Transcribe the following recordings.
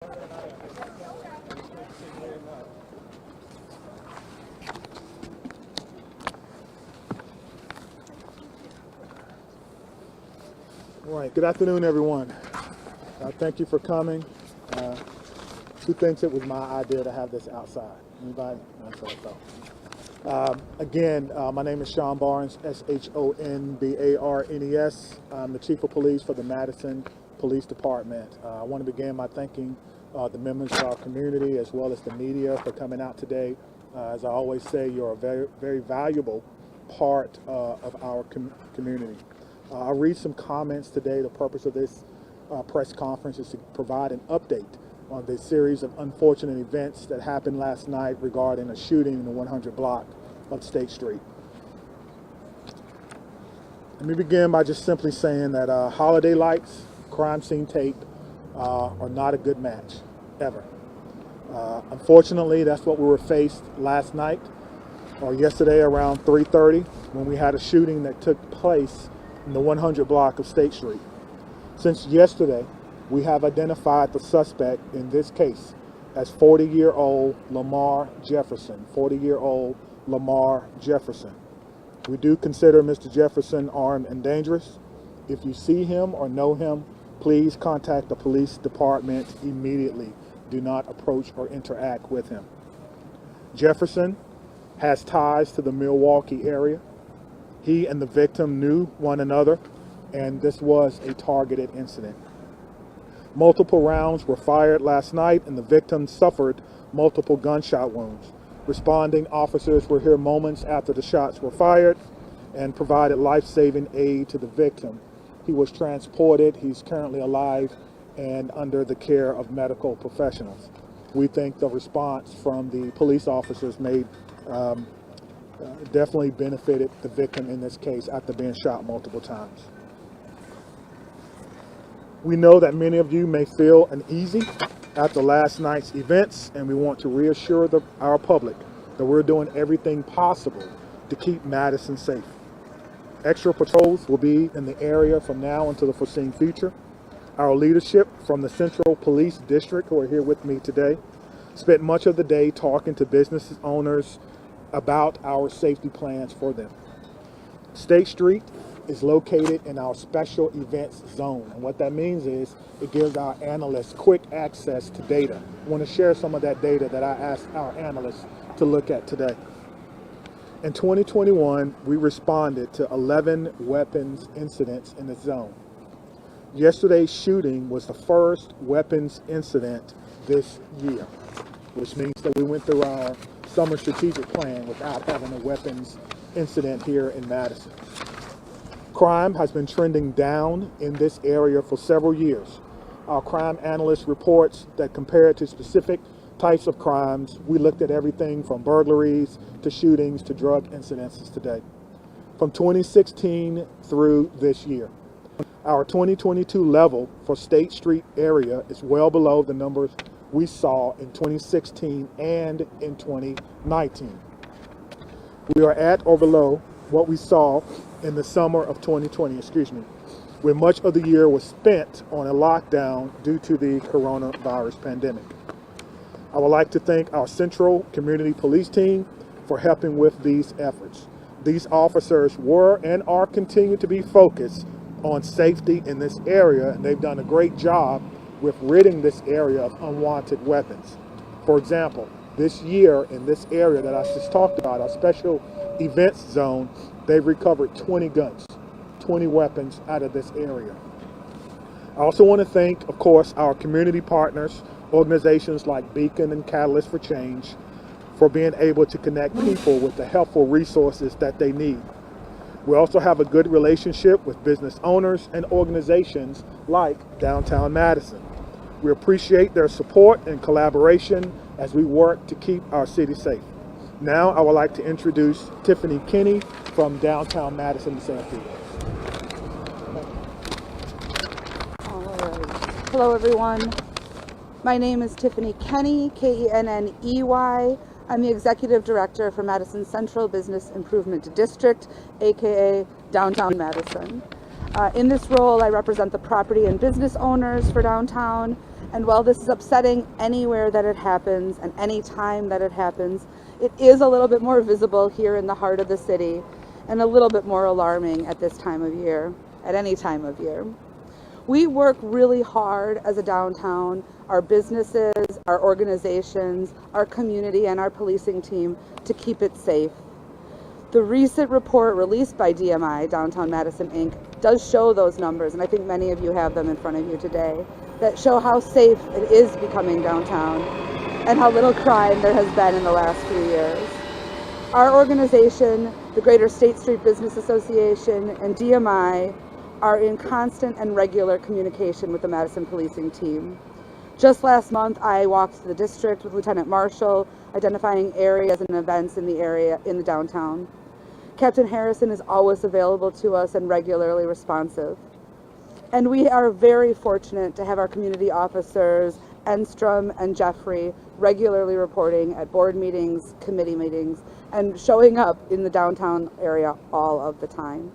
All right, good afternoon, everyone. Thank you for coming. Who thinks it was my idea to have this outside? Anybody? That's what I thought. Again, my name is Sean Barnes, Shonbarnes. I'm the Chief of Police for the Madison Police Department. I want to begin by thanking the members of our community as well as the media for coming out today. As I always say, you're a very, very valuable part of our community. I'll read some comments today. The purpose of this press conference is to provide an update on the series of unfortunate events that happened last night regarding a shooting in the 100 block of State Street. Let me begin by just simply saying that holiday lights, crime scene tape are not a good match, ever. Unfortunately, that's what we were faced last night or yesterday around 3:30 when we had a shooting that took place in the 100 block of State Street. Since yesterday, we have identified the suspect in this case as 40-year-old Lamar Jefferson. 40-year-old Lamar Jefferson. We do consider Mr. Jefferson armed and dangerous. If you see him or know him, please contact the police department immediately. Do not approach or interact with him. Jefferson has ties to the Milwaukee area. He and the victim knew one another, and this was a targeted incident. Multiple rounds were fired last night, and the victim suffered multiple gunshot wounds. Responding officers were here moments after the shots were fired and provided life-saving aid to the victim. He was transported. He's currently alive and under the care of medical professionals. We think the response from the police officers made definitely benefited the victim in this case after being shot multiple times. We know that many of you may feel uneasy after last night's events, and we want to reassure our public that we're doing everything possible to keep Madison safe. Extra patrols will be in the area from now until the foreseen future. Our leadership from the Central Police District, who are here with me today, spent much of the day talking to business owners about our safety plans for them. State Street is located in our special events zone, and what that means is it gives our analysts quick access to data. I want to share some of that data that I asked our analysts to look at today. In 2021, we responded to 11 weapons incidents in the zone. Yesterday's shooting was the first weapons incident this year, which means that we went through our summer strategic plan without having a weapons incident here in Madison. Crime has been trending down in this area for several years. Our crime analyst reports that compared to specific types of crimes, we looked at everything from burglaries to shootings to drug incidences today, from 2016 through this year. Our 2022 level for State Street area is well below the numbers we saw in 2016 and in 2019. We are at or below what we saw in the summer of 2020, when much of the year was spent on a lockdown due to the coronavirus pandemic. I would like to thank our Central Community Police team for helping with these efforts. These officers were and are continuing to be focused on safety in this area, and they've done a great job with ridding this area of unwanted weapons. For example, this year in this area that I just talked about, our special events zone, they've recovered 20 guns, 20 weapons out of this area. I also want to thank, of course, our community partners, organizations like Beacon and Catalyst for Change, for being able to connect people with the helpful resources that they need. We also have a good relationship with business owners and organizations like Downtown Madison. We appreciate their support and collaboration as we work to keep our city safe. Now I would like to introduce Tiffany Kenny from Downtown Madison to say a few words. All right. Hello everyone. My name is Tiffany Kenny, Kenney. I'm the Executive Director for Madison Central Business Improvement District, aka Downtown Madison. In this role, I represent the property and business owners for downtown, And while this is upsetting anywhere that it happens and any time that it happens, it is a little bit more visible here in the heart of the city and a little bit more alarming at this time of year, at any time of year. We work really hard as a downtown, our businesses, our organizations, our community, and our policing team to keep it safe. The recent report released by DMI, Downtown Madison Inc., does show those numbers, and I think many of you have them in front of you today, that show how safe it is becoming downtown and how little crime there has been in the last few years. Our organization, the Greater State Street Business Association, and DMI are in constant and regular communication with the Madison policing team. Just last month, I walked the district with Lieutenant Marshall, identifying areas and events in the downtown. Captain Harrison is always available to us and regularly responsive. And we are very fortunate to have our community officers, Enstrom and Jeffrey, regularly reporting at board meetings, committee meetings, and showing up in the downtown area all of the time.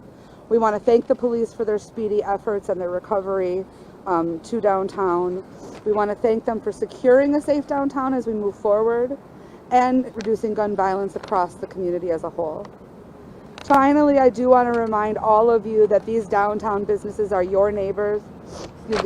We want to thank the police for their speedy efforts and their recovery to downtown. We want to thank them for securing a safe downtown as we move forward and reducing gun violence across the community as a whole. Finally, I do want to remind all of you that these downtown businesses are your neighbors,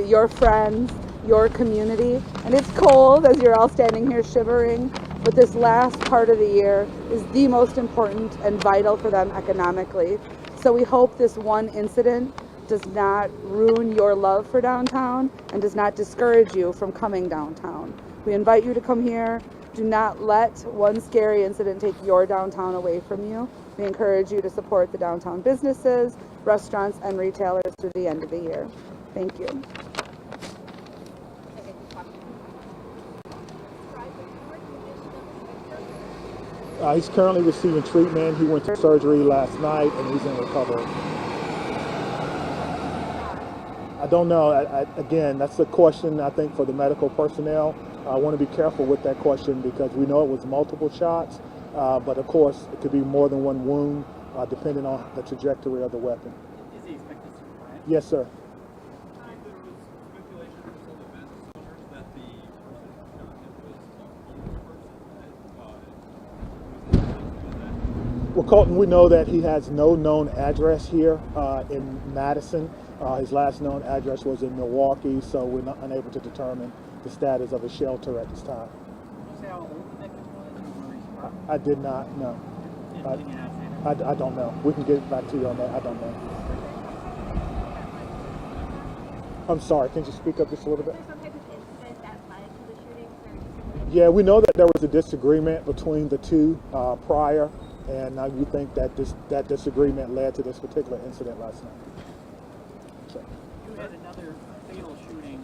your friends, your community, and it's cold as you're all standing here shivering, but this last part of the year is the most important and vital for them economically. So we hope this one incident does not ruin your love for downtown and does not discourage you from coming downtown. We invite you to come here. Do not let one scary incident take your downtown away from you. We encourage you to support the downtown businesses, restaurants, and retailers through the end of the year. Thank you. He's currently receiving treatment. He went to surgery last night and he's in recovery. I don't know. Again, that's a question I think for the medical personnel. I want to be careful with that question because we know it was multiple shots, but of course it could be more than one wound depending on the trajectory of the weapon. Is he expected to survive? Yes, sir. Well, Colton, we know that he has no known address here in Madison. His last known address was in Milwaukee, so we're not unable to determine the status of his shelter at this time. Did you say how old the victim was or where he's from? I did not know. Did you not say that? I don't know. We can get back to you on that. I don't know. I'm sorry. Can you speak up just a little bit? Was there some type of incident that led to the shooting? Yeah, we know that there was a disagreement between the two prior, and we think that that disagreement led to this particular incident last night. So. You had another fatal shooting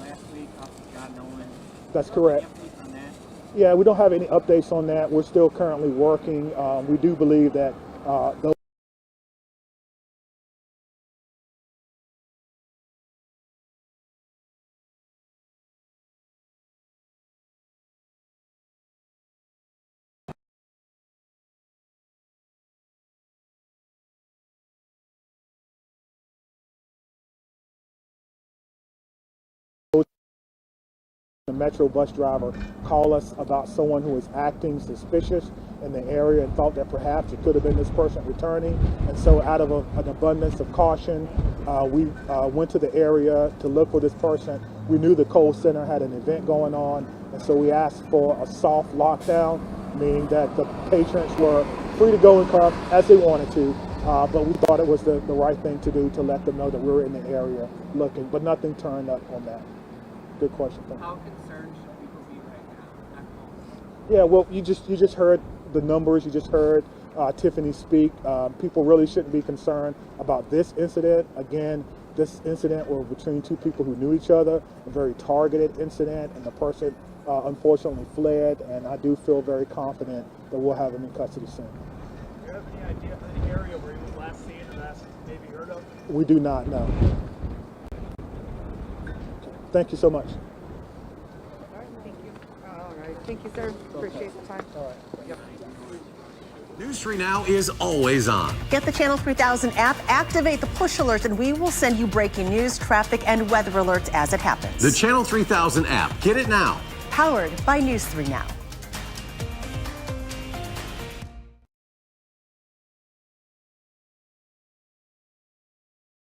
last week off of John Nolan. That's correct. Any updates on that? Yeah, we don't have any updates on that. We're still currently working. We do believe that those the Metro bus driver called us about someone who was acting suspicious in the area and thought that perhaps it could have been this person returning. And so out of an abundance of caution, we went to the area to look for this person. We knew the Cole Center had an event going on, and so we asked for a soft lockdown, meaning that the patrons were free to go and come as they wanted to, but we thought it was the right thing to do to let them know that we were in the area looking, but nothing turned up on that. Good question. Thank you. How concerned should people be right now? Yeah, well, you just heard the numbers. You just heard Tiffany speak. People really shouldn't be concerned about this incident. Again, this incident was between two people who knew each other, a very targeted incident, and the person unfortunately fled. And I do feel very confident that we'll have him in custody soon. Do you have any idea of any area where he was last seen or last maybe heard of? We do not know. Thank you so much. All right, thank you, sir. Appreciate the time. All right. News 3 Now is always on. Get the Channel 3000 app, activate the push alerts, and we will send you breaking news, traffic, and weather alerts as it happens. The Channel 3000 app. Get it now. Powered by News 3 Now.